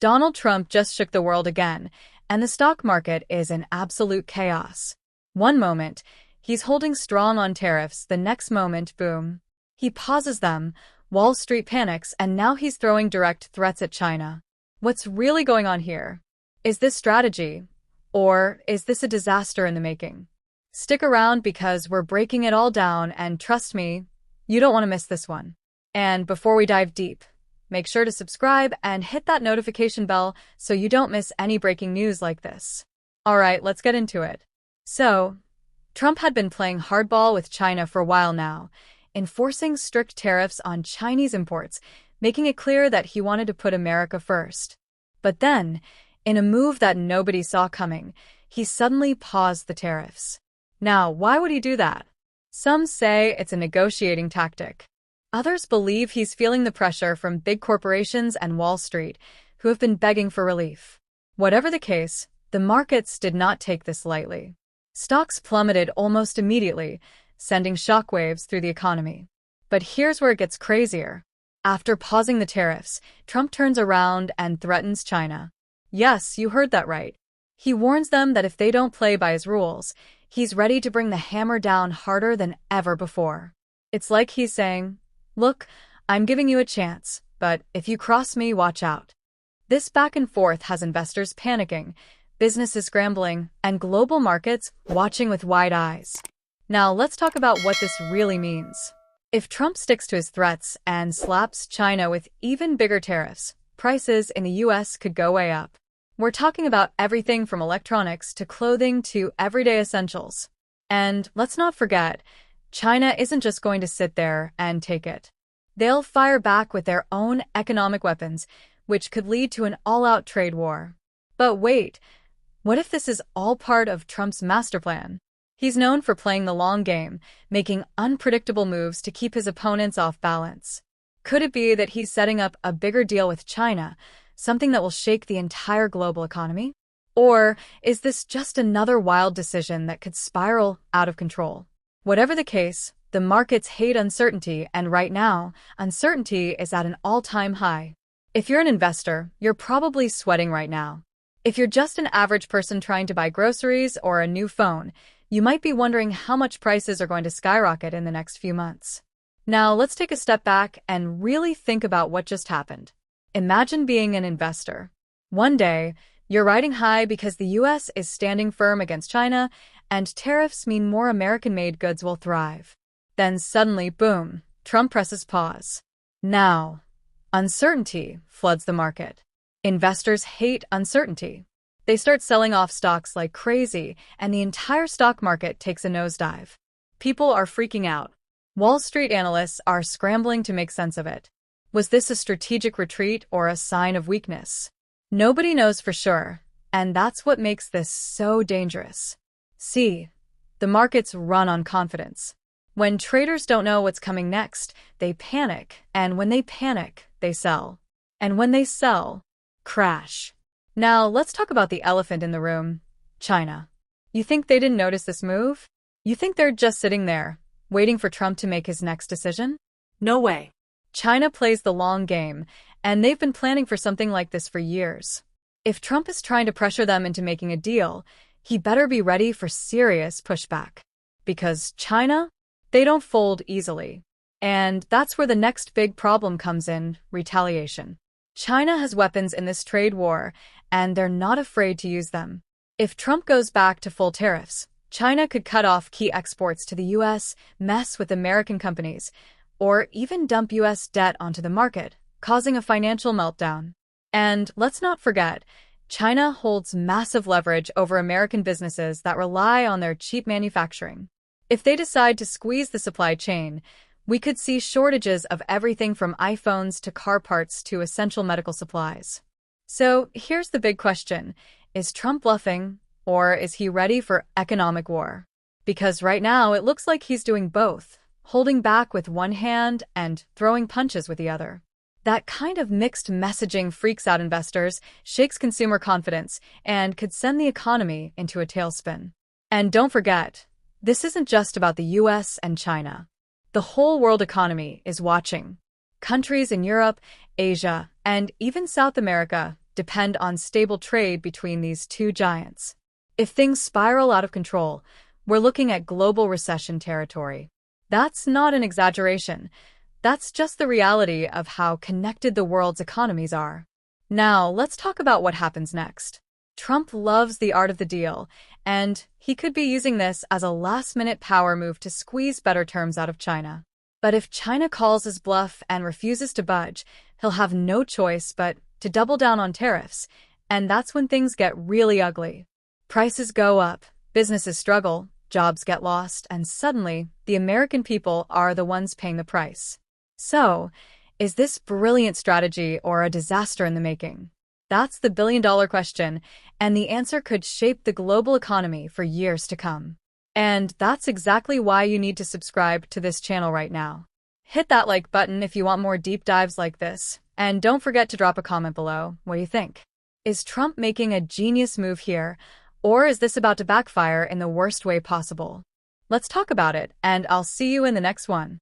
Donald Trump just shook the world again, and the stock market is in absolute chaos. One moment, he's holding strong on tariffs, the next moment, boom. He pauses them, Wall Street panics, and now he's throwing direct threats at China. What's really going on here? Is this strategy? Or is this a disaster in the making? Stick around because we're breaking it all down, and trust me, you don't want to miss this one. And before we dive deep, make sure to subscribe and hit that notification bell so you don't miss any breaking news like this. Alright, let's get into it. So, Trump had been playing hardball with China for a while now, enforcing strict tariffs on Chinese imports, making it clear that he wanted to put America first. But then, in a move that nobody saw coming, he suddenly paused the tariffs. Now, why would he do that? Some say it's a negotiating tactic. Others believe he's feeling the pressure from big corporations and Wall Street, who have been begging for relief. Whatever the case, the markets did not take this lightly. Stocks plummeted almost immediately, sending shockwaves through the economy. But here's where it gets crazier. After pausing the tariffs, Trump turns around and threatens China. Yes, you heard that right. He warns them that if they don't play by his rules, he's ready to bring the hammer down harder than ever before. It's like he's saying, "Look, I'm giving you a chance, but if you cross me, watch out." This back and forth has investors panicking, businesses scrambling, and global markets watching with wide eyes. Now, let's talk about what this really means. If Trump sticks to his threats and slaps China with even bigger tariffs, prices in the US could go way up. We're talking about everything from electronics to clothing to everyday essentials. And let's not forget, China isn't just going to sit there and take it. They'll fire back with their own economic weapons, which could lead to an all-out trade war. But wait, what if this is all part of Trump's master plan? He's known for playing the long game, making unpredictable moves to keep his opponents off balance. Could it be that he's setting up a bigger deal with China, something that will shake the entire global economy? Or is this just another wild decision that could spiral out of control? Whatever the case, the markets hate uncertainty, and right now, uncertainty is at an all-time high. If you're an investor, you're probably sweating right now. If you're just an average person trying to buy groceries or a new phone, you might be wondering how much prices are going to skyrocket in the next few months. Now, let's take a step back and really think about what just happened. Imagine being an investor. One day, you're riding high because the US is standing firm against China, and tariffs mean more American-made goods will thrive. Then suddenly, boom, Trump presses pause. Now, uncertainty floods the market. Investors hate uncertainty. They start selling off stocks like crazy, and the entire stock market takes a nosedive. People are freaking out. Wall Street analysts are scrambling to make sense of it. Was this a strategic retreat or a sign of weakness? Nobody knows for sure, and that's what makes this so dangerous. See, the markets run on confidence. When traders don't know what's coming next, they panic, and when they panic, they sell. And when they sell, crash. Now, let's talk about the elephant in the room, China. You think they didn't notice this move? You think they're just sitting there, waiting for Trump to make his next decision? No way. China plays the long game, and they've been planning for something like this for years. If Trump is trying to pressure them into making a deal, he better be ready for serious pushback. Because China, they don't fold easily. And that's where the next big problem comes in, retaliation. China has weapons in this trade war, and they're not afraid to use them. If Trump goes back to full tariffs, China could cut off key exports to the US, mess with American companies, or even dump US debt onto the market, causing a financial meltdown. And let's not forget, China holds massive leverage over American businesses that rely on their cheap manufacturing. If they decide to squeeze the supply chain, we could see shortages of everything from iPhones to car parts to essential medical supplies. So here's the big question. Is Trump bluffing, or is he ready for economic war? Because right now it looks like he's doing both, holding back with one hand and throwing punches with the other. That kind of mixed messaging freaks out investors, shakes consumer confidence, and could send the economy into a tailspin. And don't forget, this isn't just about the US and China. The whole world economy is watching. Countries in Europe, Asia, and even South America, depend on stable trade between these two giants. If things spiral out of control, we're looking at global recession territory. That's not an exaggeration. That's just the reality of how connected the world's economies are. Now, let's talk about what happens next. Trump loves the art of the deal, and he could be using this as a last-minute power move to squeeze better terms out of China. But if China calls his bluff and refuses to budge, he'll have no choice but to double down on tariffs, and that's when things get really ugly. Prices go up, businesses struggle, jobs get lost, and suddenly, the American people are the ones paying the price. So, is this brilliant strategy or a disaster in the making? That's the billion-dollar question, and the answer could shape the global economy for years to come. And that's exactly why you need to subscribe to this channel right now. Hit that like button if you want more deep dives like this, and don't forget to drop a comment below. What do you think? Is Trump making a genius move here, or is this about to backfire in the worst way possible? Let's talk about it, and I'll see you in the next one.